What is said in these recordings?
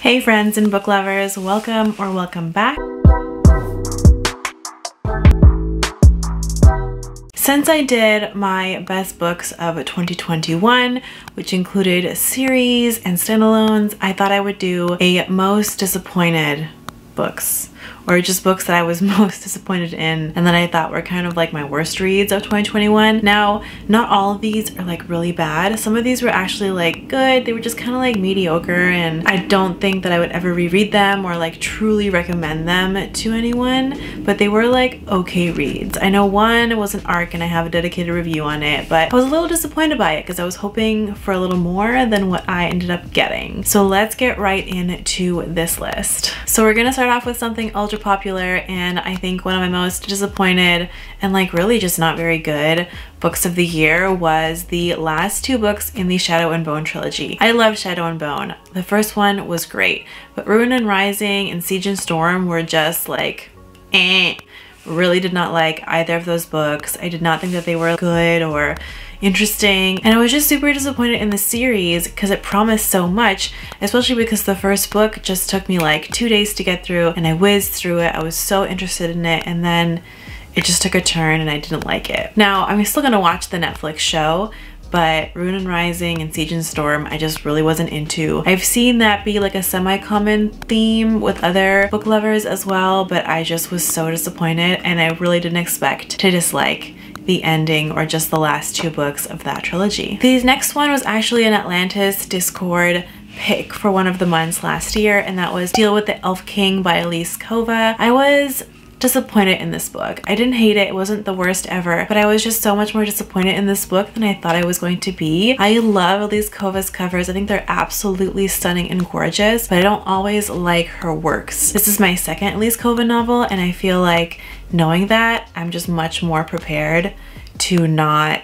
Hey friends and book lovers, welcome or welcome back. Since I did my best books of 2021, which included series and standalones, I thought I would do a most disappointed books, or just books that I was most disappointed in and that I thought were kind of like my worst reads of 2021. Now, not all of these are like really bad. Some of these were actually like good. They were just kind of like mediocre, and I don't think that I would ever reread them or like truly recommend them to anyone, but they were like okay reads. I know one was an arc and I have a dedicated review on it, but I was a little disappointed by it because I was hoping for a little more than what I ended up getting. So let's get right into this list. So we're gonna start off with something ultra popular, and I think one of my most disappointed and like really just not very good books of the year was the last two books in the Shadow and Bone trilogy. I love Shadow and Bone. The first one was great, but Ruin and Rising and Siege and Storm were just like really did not like either of those books. I did not think that they were good or interesting, and I was just super disappointed in the series because it promised so much, especially because the first book just took me like 2 days to get through and I whizzed through it. I was so interested in it, and then it just took a turn and I didn't like it. Now I'm still gonna watch the Netflix show, but Ruin and Rising and Siege and Storm I just really wasn't into. I've seen that be like a semi-common theme with other book lovers as well, but I just was so disappointed, and I really didn't expect to dislike the ending or just the last two books of that trilogy. The next one was actually an Atlantis Discord pick for one of the months last year, and that was Deal with the Elf King by Elise Kova. I was disappointed in this book. I didn't hate it. It wasn't the worst ever, but I was just so much more disappointed in this book than I thought I was going to be. I love Elise Kova's covers. I think they're absolutely stunning and gorgeous, but I don't always like her works. This is my second Elise Kova novel, and I feel like knowing that, I'm just much more prepared to not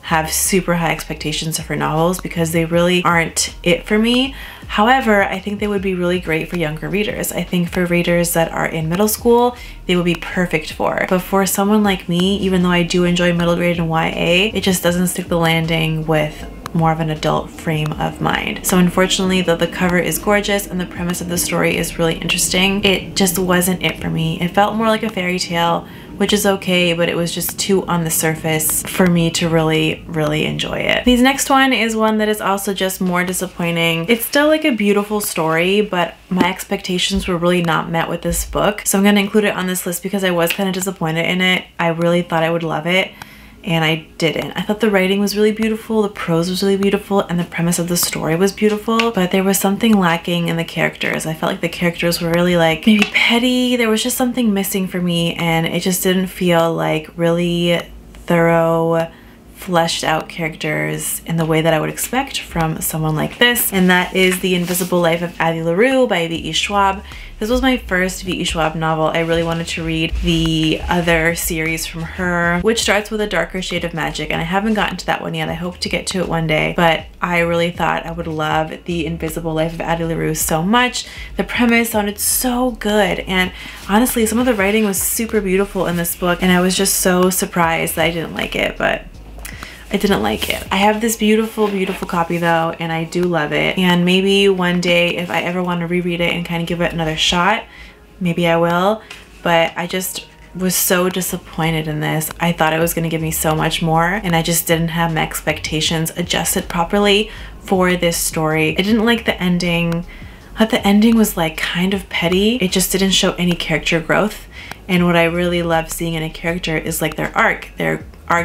have super high expectations of her novels because they really aren't it for me. However, I think they would be really great for younger readers. I think for readers that are in middle school, they would be perfect for. But for someone like me, even though I do enjoy middle grade and YA, it just doesn't stick the landing with more of an adult frame of mind. So unfortunately, though the cover is gorgeous and the premise of the story is really interesting, it just wasn't it for me. It felt more like a fairy tale, which is okay, but it was just too on the surface for me to really enjoy it. This next one is one that is also just more disappointing. It's still like a beautiful story, but my expectations were really not met with this book. So I'm gonna include it on this list because I was kind of disappointed in it. I really thought I would love it, and I didn't. I thought the writing was really beautiful, the prose was really beautiful, and the premise of the story was beautiful, but there was something lacking in the characters. I felt like the characters were really like maybe petty. There was just something missing for me, and it just didn't feel like really thorough, fleshed out characters in the way that I would expect from someone like this. And that is The Invisible Life of Addy Leroux by V.E. Schwab. This was my first V.E. Schwab novel. I really wanted to read the other series from her, which starts with A Darker Shade of Magic, and I haven't gotten to that one yet. I hope to get to it one day, but I really thought I would love The Invisible Life of Addy Leroux so much. The premise sounded so good, and honestly, some of the writing was super beautiful in this book, and I was just so surprised that I didn't like it, but I didn't like it. I have this beautiful copy though, and I do love it. And maybe one day if I ever want to reread it and kind of give it another shot, maybe I will. But I just was so disappointed in this. I thought it was going to give me so much more, and I just didn't have my expectations adjusted properly for this story. I didn't like the ending. I thought the ending was like kind of petty. It just didn't show any character growth. And what I really love seeing in a character is like their arc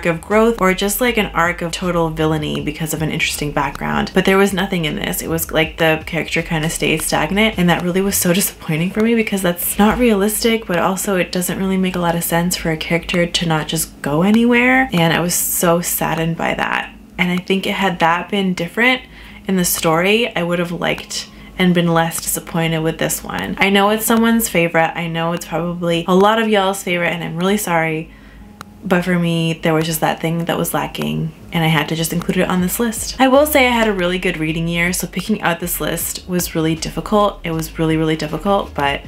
of growth, or just like an arc of total villainy because of an interesting background. But there was nothing in this. It was like the character kind of stayed stagnant, and that really was so disappointing for me because that's not realistic, but also it doesn't really make a lot of sense for a character to not just go anywhere. And I was so saddened by that. And I think had that been different in the story, I would have liked and been less disappointed with this one. I know it's someone's favorite. I know it's probably a lot of y'all's favorite, and I'm really sorry. But for me, there was just that thing that was lacking, and I had to just include it on this list. I will say I had a really good reading year, so picking out this list was really difficult. It was really difficult, but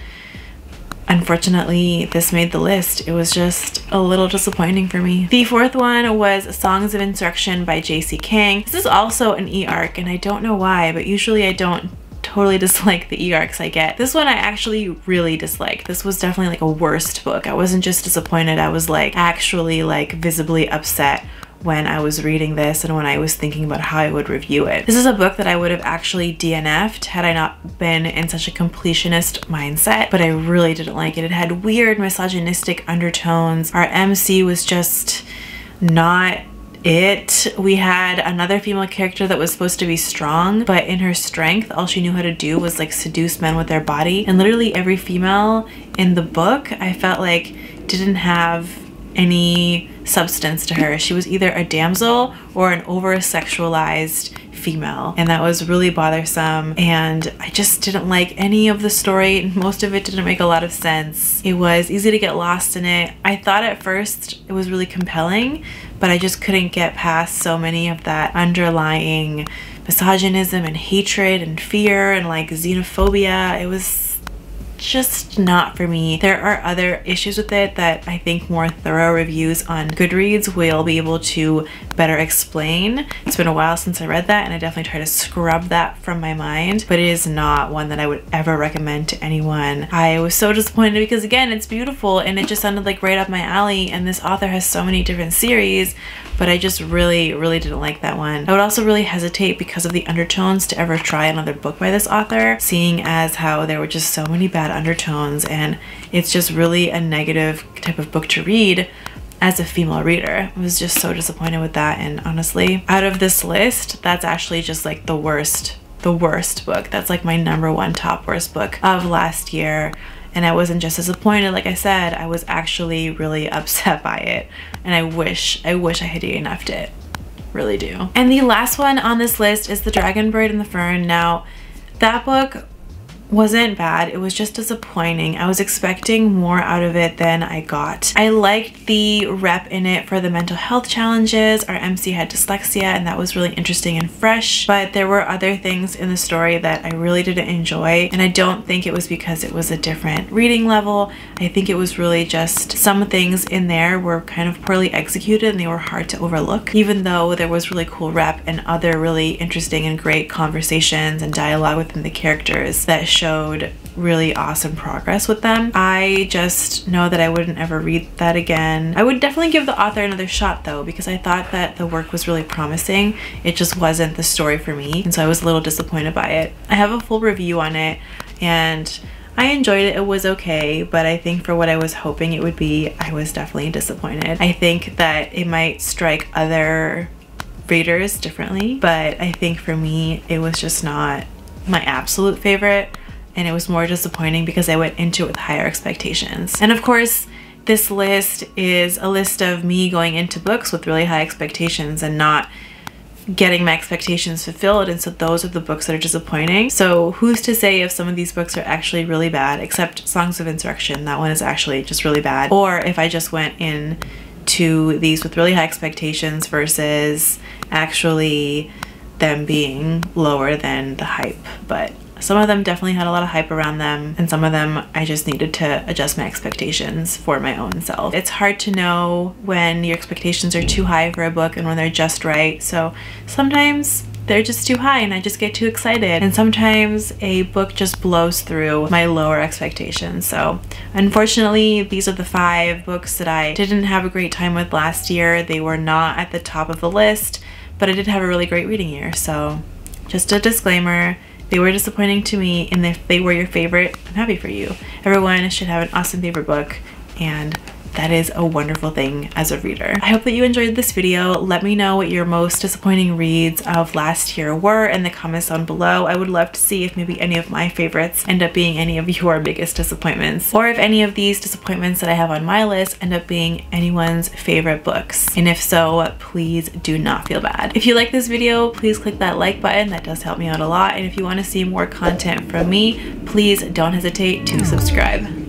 unfortunately, this made the list. It was just a little disappointing for me. The fourth one was Songs of Insurrection by J.C. Kang. This is also an e-arc, and I don't know why, but usually I don't totally dislike the e-arcs I get. This one I actually really disliked. This was definitely like a worst book. I wasn't just disappointed, I was like actually like visibly upset when I was reading this and when I was thinking about how I would review it. This is a book that I would have actually DNF'd had I not been in such a completionist mindset, but I really didn't like it. It had weird misogynistic undertones. Our MC was just not it. We had another female character that was supposed to be strong, but in her strength, all she knew how to do was like seduce men with their body. And literally every female in the book, I felt like didn't have any substance to her. She was either a damsel or an over-sexualized female, and that was really bothersome, and I just didn't like any of the story. Most of it didn't make a lot of sense. It was easy to get lost in it. I thought at first it was really compelling, but I just couldn't get past so many of that underlying misogynism and hatred and fear and like xenophobia. It was just not for me. There are other issues with it that I think more thorough reviews on Goodreads will be able to better explain. It's been a while since I read that, and I definitely try to scrub that from my mind, but it is not one that I would ever recommend to anyone. I was so disappointed because again, it's beautiful and it just sounded like right up my alley, and this author has so many different series, but I just really didn't like that one. I would also really hesitate because of the undertones to ever try another book by this author, seeing as how there were just so many bad undertones, and it's just really a negative type of book to read as a female reader. I was just so disappointed with that, and honestly, out of this list, that's actually just like the worst book. That's like my #1 top worst book of last year. And I wasn't just disappointed, like I said, I was actually really upset by it. And I wish I had DNF'd it. Really do. And the last one on this list is The Dragon, Braid, and the Fern. Now, that book wasn't bad, it was just disappointing. I was expecting more out of it than I got. I liked the rep in it for the mental health challenges. Our MC had dyslexia, and that was really interesting and fresh, but there were other things in the story that I really didn't enjoy, and I don't think it was because it was a different reading level. I think it was really just some things in there were kind of poorly executed and they were hard to overlook, even though there was really cool rep and other really interesting and great conversations and dialogue within the characters that showed really awesome progress with them. I just know that I wouldn't ever read that again. I would definitely give the author another shot though, because I thought that the work was really promising. It just wasn't the story for me, and so I was a little disappointed by it. I have a full review on it and I enjoyed it. It was okay, but I think for what I was hoping it would be, I was definitely disappointed. I think that it might strike other readers differently, but I think for me it was just not my absolute favorite, and it was more disappointing because I went into it with higher expectations. And of course, this list is a list of me going into books with really high expectations and not getting my expectations fulfilled, and so those are the books that are disappointing. So who's to say if some of these books are actually really bad, except Songs of Insurrection, that one is actually just really bad, or if I just went in to these with really high expectations versus actually them being lower than the hype. But some of them definitely had a lot of hype around them, and some of them I just needed to adjust my expectations for my own self. It's hard to know when your expectations are too high for a book and when they're just right. So sometimes they're just too high and I just get too excited, and sometimes a book just blows through my lower expectations. So unfortunately, these are the 5 books that I didn't have a great time with last year. They were not at the top of the list, but I did have a really great reading year. So just a disclaimer, they were disappointing to me, and if they were your favorite, I'm happy for you. Everyone should have an awesome favorite book, and that is a wonderful thing as a reader. I hope that you enjoyed this video. Let me know what your most disappointing reads of last year were in the comments down below. I would love to see if maybe any of my favorites end up being any of your biggest disappointments, or if any of these disappointments that I have on my list end up being anyone's favorite books. And if so, please do not feel bad. If you like this video, please click that like button. That does help me out a lot. And if you want to see more content from me, please don't hesitate to subscribe.